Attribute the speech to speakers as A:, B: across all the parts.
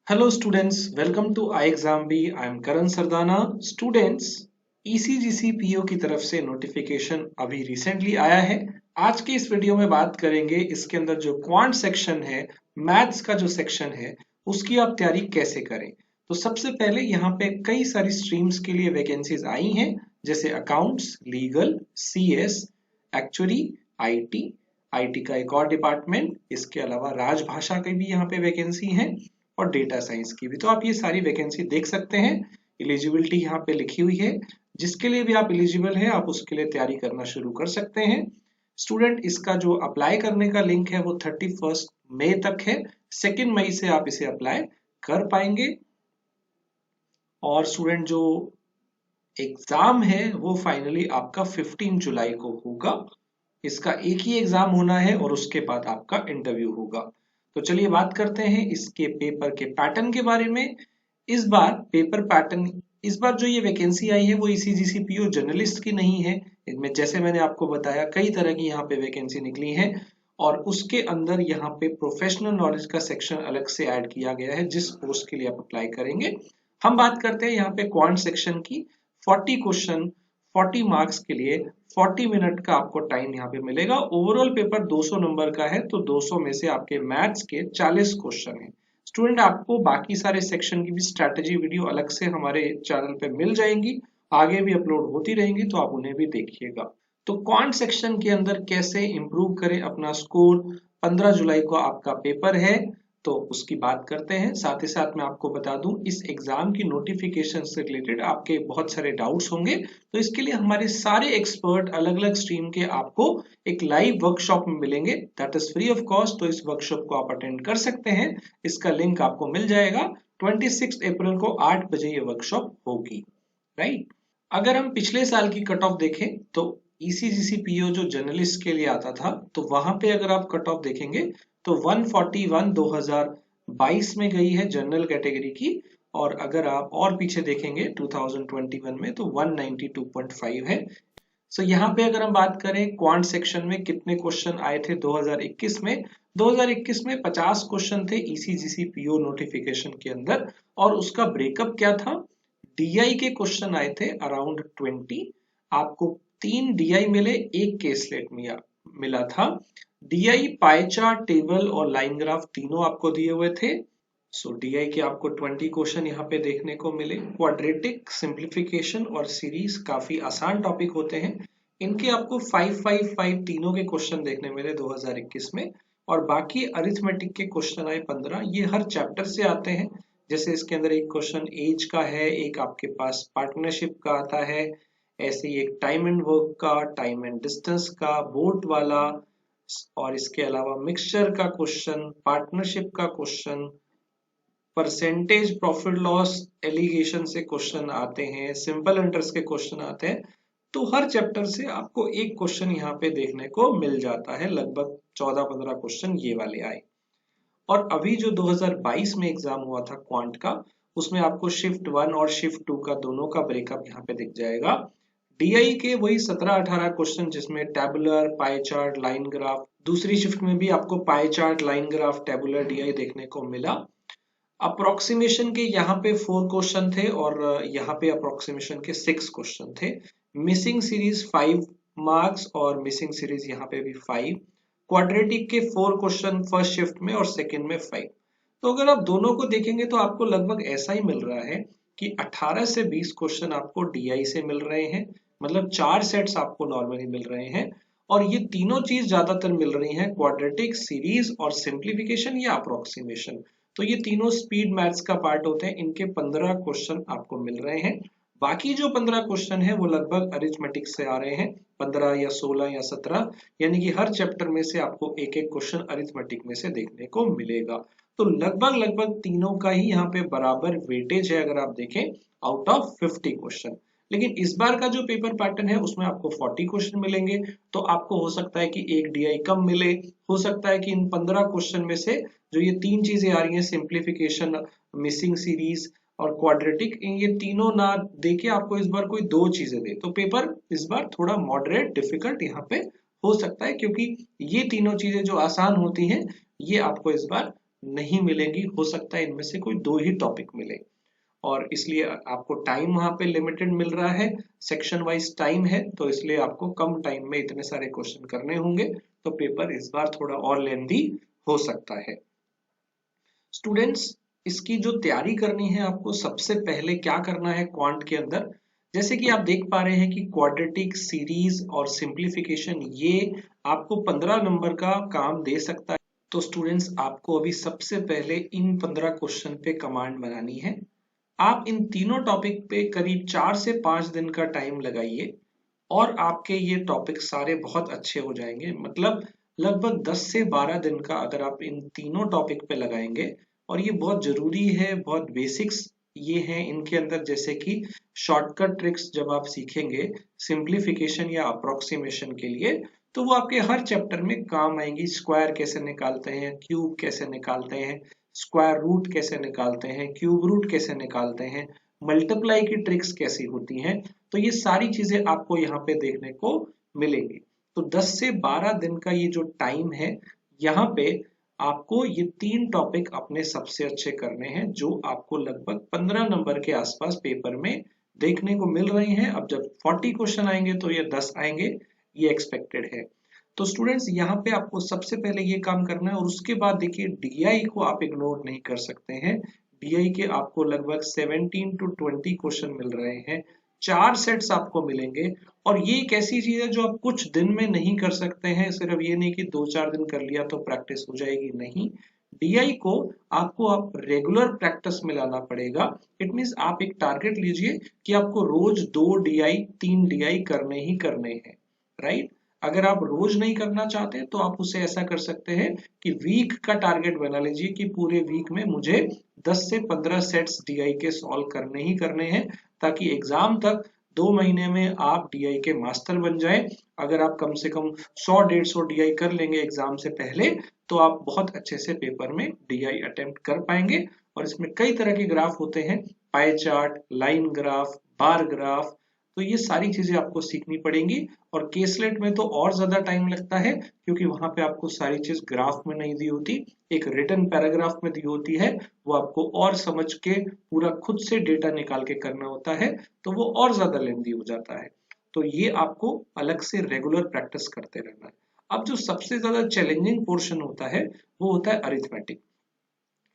A: Hello students, welcome to iExamB. I am Karan Sardana. Students, ECGC PO की तरफ से notification अभी recently आया है। आज के इस वीडियो में बात करेंगे इसके अंदर जो क्वांट सेक्शन है, मैथ्स का जो सेक्शन है, उसकी आप तैयारी कैसे करें। तो सबसे पहले यहाँ पे कई सारी स्ट्रीम्स के लिए वैकेंसीज आई हैं, जैसे accounts, legal, CS, actuary, IT का एक और डिपार्टमेंट, इसके अलावा राजभाषा की भी यहाँ पे वैकेंसी है और डेटा साइंस की भी। तो आप ये सारी वैकेंसी देख सकते हैं। एलिजिबिलिटी यहाँ पे लिखी हुई है, जिसके लिए भी आप एलिजिबल है आप उसके लिए तैयारी करना शुरू कर सकते हैं। स्टूडेंट, इसका जो अप्लाई करने का लिंक है वो 31 मई तक है। 2 मई से आप इसे अप्लाई कर पाएंगे। और स्टूडेंट, जो एग्जाम है वो फाइनली आपका 15 जुलाई को होगा। इसका एक ही एग्जाम होना है और उसके बाद आपका इंटरव्यू होगा। तो चलिए बात करते हैं इसके पेपर के पैटर्न के बारे में। इस बार जो ये वैकेंसी आई है वो ECGC PO जर्नलिस्ट की नहीं है। इनमें जैसे मैंने आपको बताया कई तरह की यहाँ पे वैकेंसी निकली है और उसके अंदर यहाँ पे प्रोफेशनल नॉलेज का सेक्शन अलग से ऐड किया गया है जिस पोस्ट के लिए आप अप्लाई करेंगे। हम बात करते हैं यहाँ पे क्वांट सेक्शन की। 40 क्वेश्चन 40 मार्क्स के लिए 40 मिनट का आपको टाइम यहाँ पे मिलेगा। ओवरऑल पेपर 200 नंबर का है, तो 200 में से आपके मैथ्स के 40 क्वेश्चन है। स्टूडेंट, आपको बाकी सारे सेक्शन की भी स्ट्रैटेजी वीडियो अलग से हमारे चैनल पे मिल जाएंगी, आगे भी अपलोड होती रहेंगी, तो आप उन्हें भी देखिएगा। तो क्वांट सेक्शन के अंदर कैसे इंप्रूव करें अपना स्कोर, 15 जुलाई को आपका पेपर है, तो उसकी बात करते हैं। साथ ही साथ मैं आपको बता दूं, इस एग्जाम की नोटिफिकेशन से रिलेटेड आपके बहुत सारे डाउट्स होंगे, तो इसके लिए हमारे सारे एक्सपर्ट अलग अलग स्ट्रीम के आपको एक लाइव वर्कशॉप में मिलेंगे, that is free of cost. तो इस वर्कशॉप को आप अटेंड कर सकते हैं। इसका लिंक आपको मिल जाएगा। 26 अप्रैल को 8 बजे ये वर्कशॉप होगी, राइट। अगर हम पिछले साल की कट ऑफ देखें तो ECGC PO जो जर्नलिस्ट के लिए आता था, तो वहां पे अगर आप कट ऑफ देखेंगे तो 141 2022 में गई है जनरल कैटेगरी की। और अगर आप और पीछे देखेंगे 2021 में तो 192.5 है। सो यहाँ पे अगर हम बात करें क्वांट सेक्शन में कितने क्वेश्चन आए थे 2021 में, 2021 में 50 क्वेश्चन थे ECGC PO नोटिफिकेशन के अंदर। और उसका ब्रेकअप क्या था, DI के क्वेश्चन आए थे अराउंड 20। आपको 3 DI मिले, एक केसलेट मिला था। DI पाई चार्ट, टेबल और लाइन ग्राफ तीनों आपको दिए हुए थे। सो DI के आपको 20 क्वेश्चन यहाँ पे देखने को मिले। क्वाड्रेटिक, सिंप्लीफिकेशन और सीरीज काफी आसान टॉपिक होते हैं, इनके आपको 5 तीनों के क्वेश्चन देखने मिले 2021 में। और बाकी अरिथमेटिक के क्वेश्चन आए 15। ये हर चैप्टर से आते हैं। जैसे इसके अंदर एक क्वेश्चन एज का है, एक आपके पास पार्टनरशिप का आता है, ऐसे ही एक टाइम एंड वर्क का, टाइम एंड डिस्टेंस का, बोट वाला, और इसके अलावा मिक्सचर का क्वेश्चन, पार्टनरशिप का question, percentage profit loss allegation से क्वेश्चन आते हैं, सिंपल इंटरेस्ट के क्वेश्चन आते हैं। तो हर चैप्टर से आपको एक क्वेश्चन यहाँ पे देखने को मिल जाता है। लगभग 14-15 क्वेश्चन ये वाले आए। और अभी जो 2022 में एग्जाम हुआ था क्वांट का, उसमें आपको शिफ्ट 1 और शिफ्ट 2 का दोनों का ब्रेकअप यहाँ पे दिख जाएगा। DI के वही 17-18 क्वेश्चन, जिसमें tabular, pie chart, line graph. दूसरी शिफ्ट में भी आपको pie chart, line graph, tabular, DI देखने को मिला। अप्रोक्सीमेशन के यहाँ पे 4 क्वेश्चन थे और यहाँ पे अप्रोक्सीमेशन के 6 क्वेश्चन थे। मिसिंग सीरीज 5 मार्क्स और मिसिंग सीरीज यहाँ पे भी 5। क्वाड्रेटिक के 4 क्वेश्चन फर्स्ट शिफ्ट में और सेकंड में 5। तो अगर आप दोनों को देखेंगे तो आपको लगभग ऐसा ही मिल रहा है कि 18 से 20 क्वेश्चन आपको DI से मिल रहे हैं, मतलब 4 सेट्स आपको नॉर्मली मिल रहे हैं। और ये तीनों चीज ज्यादातर मिल रही हैं, क्वाड्रेटिक, सीरीज और सिंप्लीफिकेशन या अप्रोक्सीमेशन। तो ये तीनों स्पीड मैथ्स का पार्ट होते हैं। इनके 15 क्वेश्चन आपको मिल रहे हैं। बाकी जो 15 क्वेश्चन है वो लगभग अरिथमेटिक से आ रहे हैं, 15 या 16 या 17, यानी कि हर चैप्टर में से आपको एक एक क्वेश्चन अरिथमेटिक में से देखने को मिलेगा। तो लगभग लगभग तीनों का ही यहाँ पे बराबर वेटेज है अगर आप देखें, आउट ऑफ 50 क्वेश्चन। लेकिन इस बार का जो पेपर पैटर्न है उसमें आपको 40 क्वेश्चन मिलेंगे, तो आपको हो सकता है कि एक DI कम मिले, हो सकता है कि इन 15 क्वेश्चन में से जो ये 3 चीजें आ रही हैं, सिंप्लीफिकेशन, मिसिंग सीरीज और क्वाड्रेटिक, ये तीनों ना देके आपको इस बार कोई 2 चीजें दे, तो पेपर इस बार थोड़ा मॉडरेट डिफिकल्ट यहाँ पे हो सकता है, क्योंकि ये तीनों चीजें जो आसान होती हैं ये आपको इस बार नहीं मिलेंगी, हो सकता है इनमें से कोई 2 ही टॉपिक मिले, और इसलिए आपको टाइम वहां पे लिमिटेड मिल रहा है, सेक्शन वाइज टाइम है, तो इसलिए आपको कम टाइम में इतने सारे क्वेश्चन करने होंगे, तो पेपर इस बार थोड़ा और लेंथी हो सकता है। स्टूडेंट्स, इसकी जो तैयारी करनी है आपको, सबसे पहले क्या करना है क्वांट के अंदर, जैसे कि आप देख पा रहे हैं कि क्वाड्रेटिक, सीरीज और सिंप्लीफिकेशन ये आपको 15 नंबर का काम दे सकता है। तो स्टूडेंट्स, आपको अभी सबसे पहले इन 15 क्वेश्चन पे कमांड बनानी है। आप इन तीनों टॉपिक पे करीब 4 से 5 दिन का टाइम लगाइए और आपके ये टॉपिक सारे बहुत अच्छे हो जाएंगे। मतलब लगभग 10 से 12 दिन का अगर आप इन तीनों टॉपिक पे लगाएंगे, और ये बहुत जरूरी है, बहुत बेसिक्स ये हैं इनके अंदर, जैसे कि शॉर्टकट ट्रिक्स जब आप सीखेंगे सिंप्लीफिकेशन या अप्रोक्सीमेशन के लिए, तो वो आपके हर चैप्टर में काम आएंगी। स्क्वायर कैसे निकालते हैं, क्यूब कैसे निकालते हैं, स्क्वायर रूट कैसे निकालते हैं, क्यूब रूट कैसे निकालते हैं, मल्टीप्लाई की ट्रिक्स कैसी होती हैं, तो ये सारी चीजें आपको यहाँ पे देखने को मिलेंगी। तो 10 से 12 दिन का ये जो टाइम है, यहाँ पे आपको ये 3 टॉपिक अपने सबसे अच्छे करने हैं, जो आपको लगभग 15 नंबर के आसपास पेपर में देखने को मिल रहे हैं। अब जब 40 क्वेश्चन आएंगे तो ये 10 आएंगे, ये एक्सपेक्टेड है। तो स्टूडेंट्स, यहाँ पे आपको सबसे पहले ये काम करना है, और उसके बाद देखिए डीआई को आप इग्नोर नहीं कर सकते हैं। डीआई के आपको लगभग 17 to 20 क्वेश्चन मिल रहे हैं, 4 सेट्स आपको मिलेंगे, और ये एक ऐसी चीज है जो आप कुछ दिन में नहीं कर सकते हैं। सिर्फ ये नहीं कि 2-4 दिन कर लिया तो प्रैक्टिस हो जाएगी, नहीं। डीआई को आपको आप रेगुलर प्रैक्टिस में लाना पड़ेगा। इट मीन्स आप एक टारगेट लीजिए कि आपको रोज 2 डीआई 3 डीआई करने ही करने हैं, राइट। अगर आप रोज नहीं करना चाहते तो आप उसे ऐसा कर सकते हैं कि वीक का टारगेट बना लीजिए कि पूरे वीक में मुझे 10 से 15 सेट्स डीआई के सॉल्व करने ही करने हैं, ताकि एग्जाम तक 2 महीने में आप डीआई के मास्टर बन जाएं। अगर आप कम से कम 100-150 डीआई कर लेंगे एग्जाम से पहले, तो आप बहुत अच्छे से पेपर में डीआई अटेम्प्ट कर पाएंगे। और इसमें कई तरह के ग्राफ होते हैं, pie chart, line graph, bar graph, तो ये सारी चीजें आपको सीखनी पड़ेंगी। और केसलेट में तो और ज्यादा टाइम लगता है, क्योंकि वहां पे आपको सारी चीज ग्राफ में नहीं दी होती, एक रिटन पैराग्राफ में दी होती है, वो आपको और समझ के पूरा खुद से डेटा निकाल के करना होता है, तो वो और ज्यादा लेंदी हो जाता है। तो ये आपको अलग से रेगुलर प्रैक्टिस करते रहना है। अब जो सबसे ज्यादा चैलेंजिंग पोर्शन होता है वो होता है अरिथमेटिक।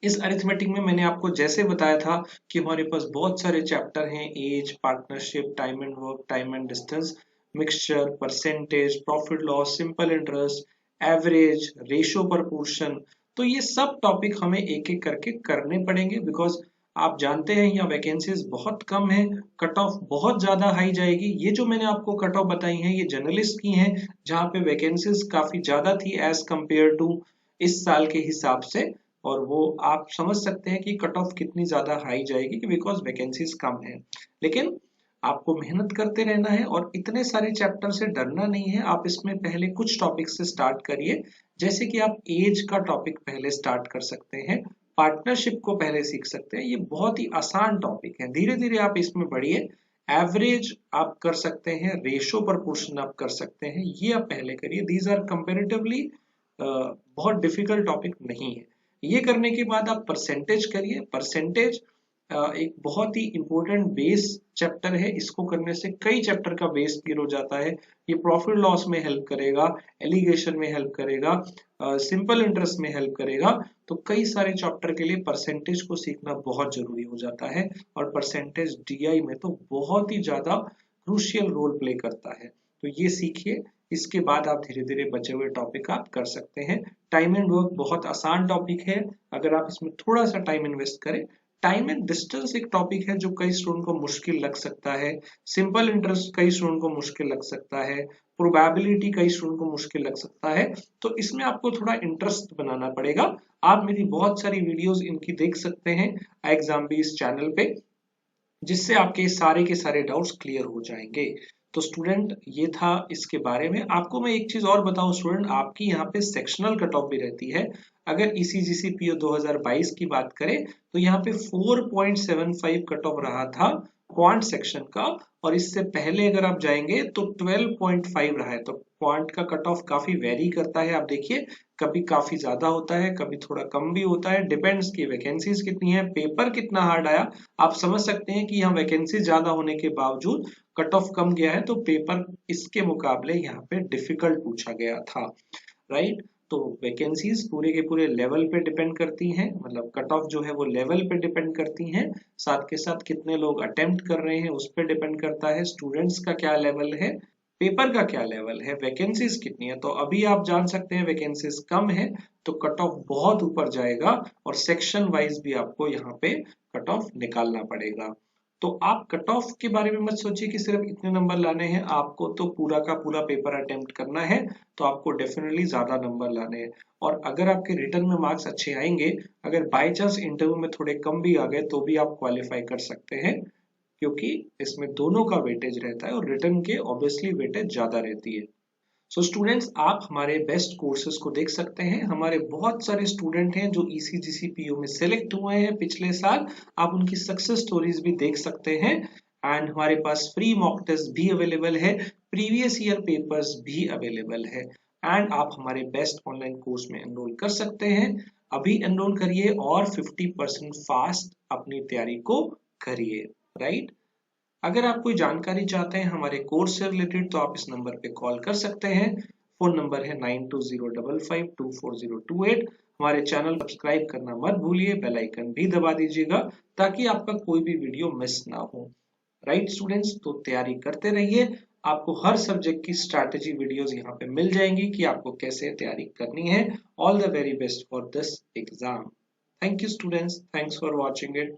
A: इस अरिथमेटिक में मैंने आपको जैसे बताया था कि हमारे पास बहुत सारे चैप्टर हैं, age, partnership, time and work, time and distance, mixture, percentage, profit loss, simple interest, average, ratio proportion. तो ये सब टॉपिक हमें एक एक करके करने पड़ेंगे, बिकॉज आप जानते हैं यहाँ वैकेंसीज बहुत कम है, कट ऑफ बहुत ज्यादा हाई जाएगी। ये जो मैंने आपको कट ऑफ बताई हैं ये जर्नलिस्ट की हैं, जहाँ पे वैकेंसीज काफी ज्यादा थी एज कंपेयर टू इस साल के हिसाब से, और वो आप समझ सकते हैं कि कट ऑफ कितनी ज्यादा हाई जाएगी, कि बिकॉज वैकेंसीज कम है। लेकिन आपको मेहनत करते रहना है, और इतने सारे चैप्टर से डरना नहीं है। आप इसमें पहले कुछ टॉपिक से स्टार्ट करिए, जैसे कि आप एज का टॉपिक पहले स्टार्ट कर सकते हैं, पार्टनरशिप को पहले सीख सकते हैं, ये बहुत ही आसान टॉपिक है, धीरे धीरे आप इसमें बढ़िए। एवरेज आप कर सकते हैं, रेशो प्रपोर्शन आप कर सकते हैं, ये आप पहले करिए। दीज आर कंपेरेटिवली बहुत डिफिकल्ट टॉपिक नहीं है। ये करने के बाद आप परसेंटेज करिए। परसेंटेज एक बहुत ही इंपॉर्टेंट बेस चैप्टर है, इसको करने से कई चैप्टर का बेस क्लियर हो जाता है। ये प्रॉफिट लॉस में हेल्प करेगा, एलिगेशन में हेल्प करेगा, सिंपल इंटरेस्ट में हेल्प करेगा। तो कई सारे चैप्टर के लिए परसेंटेज को सीखना बहुत जरूरी हो जाता है, और परसेंटेज डीआई में तो बहुत ही ज्यादा क्रूशियल रोल प्ले करता है। तो ये सीखिए, इसके बाद आप धीरे धीरे बचे हुए टॉपिक आप कर सकते हैं। टाइम एंड वर्क बहुत आसान टॉपिक है, अगर आप इसमें थोड़ा सा टाइम इन्वेस्ट करें। टाइम एंड डिस्टेंस एक टॉपिक है जो कई स्टूडेंट को मुश्किल लग सकता है, सिंपल इंटरेस्ट कई स्टूडेंट को मुश्किल लग सकता है, प्रोबेबिलिटी कई स्टूडेंट को मुश्किल लग सकता है। तो इसमें आपको थोड़ा इंटरेस्ट बनाना पड़ेगा। आप मेरी बहुत सारी वीडियोस इनकी देख सकते हैं एग्जाम्बीज चैनल पे, जिससे आपके सारे के सारे डाउट्स क्लियर हो जाएंगे। तो स्टूडेंट, ये था इसके बारे में। आपको मैं एक चीज और बताऊं स्टूडेंट, आपकी यहाँ पे सेक्शनल कट ऑफ भी रहती है। अगर ईसीजीसी पीओ 2022 की बात करें तो यहाँ पे 4.75 कट ऑफ रहा था क्वांट सेक्शन का, और इससे पहले अगर आप जाएंगे तो 12.5 रहा है। तो क्वांट का कट ऑफ काफी वेरी करता है, आप देखिए कभी काफी ज्यादा होता है, कभी थोड़ा कम भी होता है, डिपेंड्स की वैकेंसीज कितनी है, पेपर कितना हार्ड आया। आप समझ सकते हैं कि यहाँ वैकेंसी ज्यादा होने के बावजूद कट ऑफ कम गया है, तो पेपर इसके मुकाबले यहाँ पे डिफिकल्ट पूछा गया था, राइट। तो वैकेंसीज पूरे के पूरे लेवल पे डिपेंड करती हैं, मतलब कट ऑफ जो है वो लेवल पे डिपेंड करती हैं, साथ के साथ कितने लोग अटेम्प्ट कर रहे हैं उस पर डिपेंड करता है, स्टूडेंट्स का क्या लेवल है, पेपर का क्या लेवल है, वैकेंसीज कितनी है। तो अभी आप जान सकते हैं वैकेंसीज कम है तो कट ऑफ बहुत ऊपर जाएगा, और सेक्शन वाइज भी आपको यहाँ पे कट ऑफ निकालना पड़ेगा। तो आप कट ऑफ के बारे में मत सोचिए कि सिर्फ इतने नंबर लाने हैं, आपको तो पूरा का पूरा पेपर अटेम्प्ट करना है, तो आपको डेफिनेटली ज्यादा नंबर लाने हैं। और अगर आपके रिटर्न में मार्क्स अच्छे आएंगे, अगर बाय चांस इंटरव्यू में थोड़े कम भी आ गए तो भी आप क्वालिफाई कर सकते हैं, क्योंकि इसमें दोनों का वेटेज रहता है और रिटर्न के ऑब्वियसली वेटेज ज्यादा रहती है। सो स्टूडेंट्स, आप हमारे बेस्ट कोर्सेज को देख सकते हैं, हमारे बहुत सारे स्टूडेंट हैं जो ईसीजीसी पीओ में सिलेक्ट हुए हैं पिछले साल, आप उनकी सक्सेस स्टोरीज भी देख सकते हैं। एंड हमारे पास फ्री मॉक टेस्ट भी अवेलेबल है, प्रीवियस ईयर पेपर्स भी अवेलेबल है, एंड आप हमारे बेस्ट ऑनलाइन कोर्स में एनरोल कर सकते हैं। अभी एनरोल करिए और 50% फास्ट अपनी तैयारी को करिए, राइट। अगर आप कोई जानकारी चाहते हैं हमारे कोर्स से रिलेटेड तो आप इस नंबर पे कॉल कर सकते हैं। फोन नंबर है 9205524028। हमारे चैनल सब्सक्राइब करना मत भूलिए, बेल आइकन भी दबा दीजिएगा ताकि आपका कोई भी वीडियो मिस ना हो, राइट स्टूडेंट्स। तो तैयारी करते रहिए, आपको हर सब्जेक्ट की स्ट्रैटेजी वीडियोस यहाँ पे मिल जाएंगी कि आपको कैसे तैयारी करनी है। All the very best for this exam. Thank you students, thanks for watching it.